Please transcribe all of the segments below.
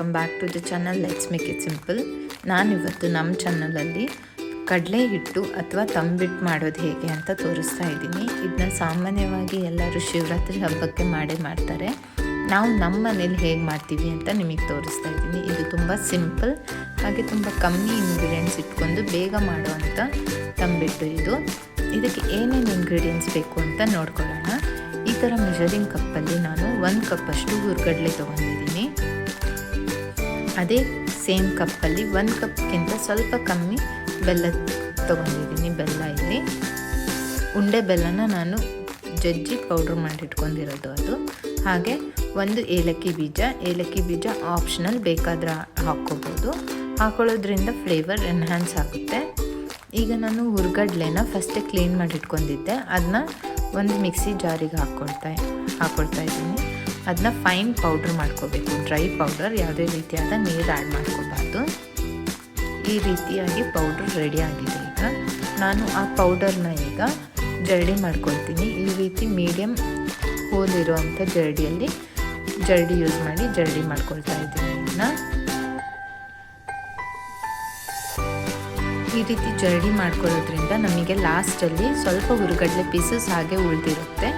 Welcome back to the channel let's make it simple. ನಾನಿವತ್ತು ನಮ್ಮ ಚಾನಲಲ್ಲಿ ಕಡಲೆ ಹಿಟ್ಟು ಅಥವಾ ತಂಬಿಟ್ಟು ಮಾಡೋದು ಹೇಗೆ ಅಂತ ತೋರಿಸ್ತಾ ಇದ್ದೀನಿ. ಇದನ್ನ ಸಾಮಾನ್ಯವಾಗಿ ಎಲ್ಲರೂ ಶಿವರಾತ್ರಿ ಹಬ್ಬಕ್ಕೆ ಮಾಡ್ತಾರೆ. ನಾವು ನಮ್ಮ ಮನೇಲಿ ಹೇಗೆ ಮಾಡ್ತೀವಿ ಅಂತ ನಿಮಗೆ ತೋರಿಸ್ತಾ ಇದ್ದೀನಿ. ಇದು ತುಂಬ ಸಿಂಪಲ್ ಹಾಗೆ ತುಂಬ ಕಮ್ಮಿ ಇಂಗ್ರೀಡಿಯೆಂಟ್ಸ್ ಇಟ್ಕೊಂಡು ಬೇಗ ಮಾಡುವಂಥ ತಂಬಿಟ್ಟು ಇದು. ಇದಕ್ಕೆ ಏನೇನು ಇಂಗ್ರೀಡಿಯೆಂಟ್ಸ್ ಬೇಕು ಅಂತ ನೋಡ್ಕೊಳ್ಳೋಣ. ಈ ಥರ ಮೆಷರಿಂಗ್ ಕಪ್ಪಲ್ಲಿ ನಾನು 1 ಕಪ್ಪಷ್ಟು ಹುರ್ಗಡ್ಲೆ ತೊಗೊಂಡಿದ್ದೀನಿ. ಅದೇ ಸೇಮ್ ಕಪ್ಪಲ್ಲಿ 1 ಕಪ್ಗಿಂತ ಸ್ವಲ್ಪ ಕಮ್ಮಿ ಬೆಲ್ಲ ತೊಗೊಂಡಿದ್ದೀನಿ. ಬೆಲ್ಲ ಇಲ್ಲಿ ಉಂಡೆ ಬೆಲ್ಲನ ನಾನು ಜಜ್ಜಿ ಪೌಡ್ರ್ ಮಾಡಿಟ್ಕೊಂಡಿರೋದು ಅದು. ಹಾಗೆ 1 ಏಲಕ್ಕಿ ಬೀಜ ಆಪ್ಷನಲ್, ಬೇಕಾದ್ರೆ ಹಾಕ್ಕೋಬೋದು. ಹಾಕೊಳ್ಳೋದ್ರಿಂದ ಫ್ಲೇವರ್ ಎನ್ಹ್ಯಾನ್ಸ್ ಆಗುತ್ತೆ. ಈಗ ನಾನು ಹುರ್ಗಡ್ಲೆನ ಫಸ್ಟೇ ಕ್ಲೀನ್ ಮಾಡಿಟ್ಕೊಂಡಿದ್ದೆ. ಅದನ್ನ ಒಂದು ಮಿಕ್ಸಿ ಜಾರಿಗೆ ಹಾಕ್ಕೊಳ್ತಾ ಇದ್ದೀನಿ. ಅದನ್ನ ಫೈನ್ ಪೌಡ್ರ್ ಮಾಡ್ಕೋಬೇಕು, ಡ್ರೈ ಪೌಡರ್. ಯಾವುದೇ ರೀತಿಯಾದ ನೀರು ಆ್ಯಡ್ ಮಾಡ್ಕೋಬಾರ್ದು. ಈ ರೀತಿಯಾಗಿ ಪೌಡ್ರ್ ರೆಡಿ ಆಗಿದೆ. ಈಗ ನಾನು ಆ ಪೌಡರ್ನ ಈಗ ಜರಡಿ ಮಾಡ್ಕೊಳ್ತೀನಿ. ಈ ರೀತಿ ಮೀಡಿಯಮ್ ಹೋಲ್ ಇರುವಂಥ ಜರಡಿ ಯೂಸ್ ಮಾಡಿ ಜರಡಿ ಮಾಡ್ಕೊಳ್ತಾ ಇದ್ದೀನಿ. ಈ ರೀತಿ ಜರಡಿ ಮಾಡ್ಕೊಳ್ಳೋದ್ರಿಂದ ನಮಗೆ ಲಾಸ್ಟಲ್ಲಿ ಸ್ವಲ್ಪ ಹುರ್ಗಡ್ಲೆ ಪೀಸಸ್ ಹಾಗೆ ಉಳಿದಿರುತ್ತೆ.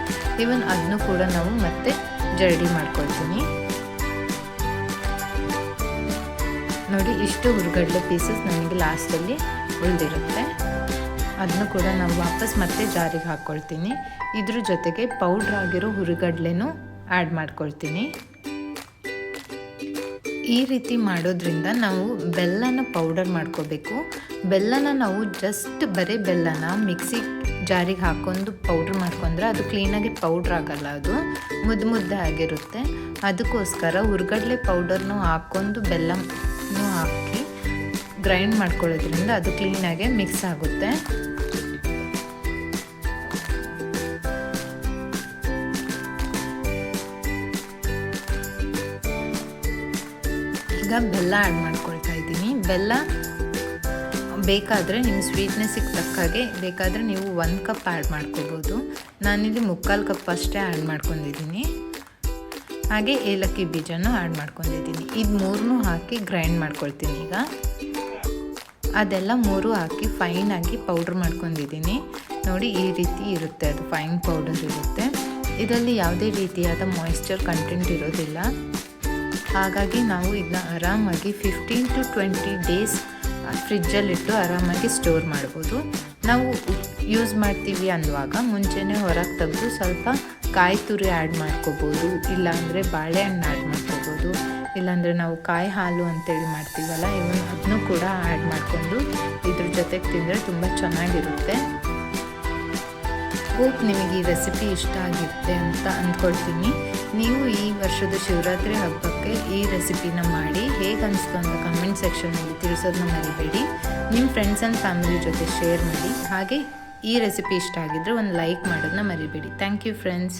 ಇವನ್ ಅದನ್ನು ಕೂಡ ನಾವು ಮತ್ತೆ ಜರಡಿ ಮಾಡ್ಕೊಳ್ತೀನಿ. ನೋಡಿ, ಇಷ್ಟು ಹುರ್ಗಡ್ಲೆ ಪೀಸಸ್ ನಮಗೆ ಲಾಸ್ಟಲ್ಲಿ ಉಳಿದಿರುತ್ತೆ. ಅದನ್ನು ಕೂಡ ನಾವು ವಾಪಸ್ ಮತ್ತೆ ಜಾರಿಗೆ ಹಾಕ್ಕೊಳ್ತೀನಿ. ಇದ್ರ ಜೊತೆಗೆ ಪೌಡ್ರ್ ಆಗಿರೋ ಹುರ್ಗಡ್ಲೆನೂ ಆ್ಯಡ್ ಮಾಡ್ಕೊಳ್ತೀನಿ. ಈ ರೀತಿ ಮಾಡೋದ್ರಿಂದ ನಾವು ಬೆಲ್ಲನ ಪೌಡರ್ ಮಾಡ್ಕೋಬೇಕು. ಬೆಲ್ಲನ ನಾವು ಜಸ್ಟ್ ಬರೀ ಬೆಲ್ಲನ ಮಿಕ್ಸಿ ಜಾರಿಗೆ ಹಾಕ್ಕೊಂಡು ಪೌಡ್ರ್ ಮಾಡ್ಕೊಂಡ್ರೆ ಅದು ಕ್ಲೀನಾಗಿ ಪೌಡ್ರ್ ಆಗಲ್ಲ, ಅದು ಮುದ್ದೆ ಆಗಿರುತ್ತೆ. ಅದಕ್ಕೋಸ್ಕರ ಹುರ್ಗಡ್ಲೆ ಪೌಡರ್ನು ಹಾಕ್ಕೊಂಡು ಬೆಲ್ಲನೂ ಹಾಕಿ ಗ್ರೈಂಡ್ ಮಾಡ್ಕೊಳ್ಳೋದ್ರಿಂದ ಅದು ಕ್ಲೀನಾಗೆ ಮಿಕ್ಸ್ ಆಗುತ್ತೆ. ಈಗ ಬೆಲ್ಲ ಆ್ಯಡ್ ಮಾಡ್ಕೊಳ್ತಾ ಇದ್ದೀನಿ. ಬೆಲ್ಲ ಬೇಕಾದರೆ ನಿಮ್ಮ ಸ್ವೀಟ್ನೆಸ್ಸಿಗೆ ತಕ್ಕಾಗೆ ಬೇಕಾದರೆ ನೀವು 1 ಕಪ್ ಆ್ಯಡ್ ಮಾಡ್ಕೋಬೋದು. ನಾನಿಲ್ಲಿ 3/4 ಕಪ್ ಅಷ್ಟೇ ಆ್ಯಡ್ ಮಾಡ್ಕೊಂಡಿದ್ದೀನಿ. ಹಾಗೆ ಏಲಕ್ಕಿ ಬೀಜನೂ ಆ್ಯಡ್ ಮಾಡ್ಕೊಂಡಿದ್ದೀನಿ. ಇದು 3 ಹಾಕಿ ಗ್ರೈಂಡ್ ಮಾಡ್ಕೊಳ್ತೀನಿ. ಈಗ ಅದೆಲ್ಲ 3 ಹಾಕಿ ಫೈನಾಗಿ ಪೌಡ್ರ್ ಮಾಡ್ಕೊಂಡಿದ್ದೀನಿ. ನೋಡಿ, ಈ ರೀತಿ ಇರುತ್ತೆ, ಅದು ಫೈನ್ ಪೌಡರ್ ಇರುತ್ತೆ. ಇದರಲ್ಲಿ ಯಾವುದೇ ರೀತಿಯಾದ ಮಾಯಿಶ್ಚರ್ ಕಂಟೆಂಟ್ ಇರೋದಿಲ್ಲ. ಹಾಗಾಗಿ ನಾವು ಇದನ್ನ ಆರಾಮಾಗಿ 15 to 20 ಡೇಸ್ ಫ್ರಿಜ್ಜಲ್ಲಿಟ್ಟು ಆರಾಮಾಗಿ ಸ್ಟೋರ್ ಮಾಡ್ಬೋದು. ನಾವು ಯೂಸ್ ಮಾಡ್ತೀವಿ ಅನ್ನುವಾಗ ಮುಂಚೆನೇ ಹೊರಗೆ ತೆಗೆದು ಸ್ವಲ್ಪ ಕಾಯಿ ತುರಿ ಆ್ಯಡ್ ಮಾಡ್ಕೋಬೋದು, ಇಲ್ಲಾಂದರೆ ಬಾಳೆಹಣ್ಣು ಆ್ಯಡ್ ಮಾಡ್ಕೋಬೋದು, ಇಲ್ಲಾಂದರೆ ನಾವು ಕಾಯಿ ಹಾಲು ಅಂತೇಳಿ ಮಾಡ್ತೀವಲ್ಲ, ಅದನ್ನು ಕೂಡ ಆ್ಯಡ್ ಮಾಡಿಕೊಂಡು ಇದ್ರ ಜೊತೆಗೆ ತಿಂದರೆ ತುಂಬ ಚೆನ್ನಾಗಿರುತ್ತೆ. ಹೋಪ್ ನಿಮಗೆ ಈ ರೆಸಿಪಿ ಇಷ್ಟ ಆಗಿರುತ್ತೆ ಅಂತ ಅಂದ್ಕೊಳ್ತೀನಿ. ನೀವು ಈ ವರ್ಷದ ಶಿವರಾತ್ರಿ ಹಬ್ಬಕ್ಕೆ ಈ ರೆಸಿಪಿನ ಮಾಡಿ ಹೇಗೆ ಅನಿಸ್ತು ಅಂತ ಕಮೆಂಟ್ ಸೆಕ್ಷನ್ನಲ್ಲಿ ತಿಳಿಸೋದನ್ನ ಮರಿಬೇಡಿ. ನಿಮ್ಮ ಫ್ರೆಂಡ್ಸ್ ಆ್ಯಂಡ್ ಫ್ಯಾಮಿಲಿ ಜೊತೆ ಶೇರ್ ಮಾಡಿ. ಹಾಗೆ ಈ ರೆಸಿಪಿ ಇಷ್ಟ ಆಗಿದ್ದರೆ ಒಂದು ಲೈಕ್ ಮಾಡೋದನ್ನ ಮರಿಬೇಡಿ. Thank you friends.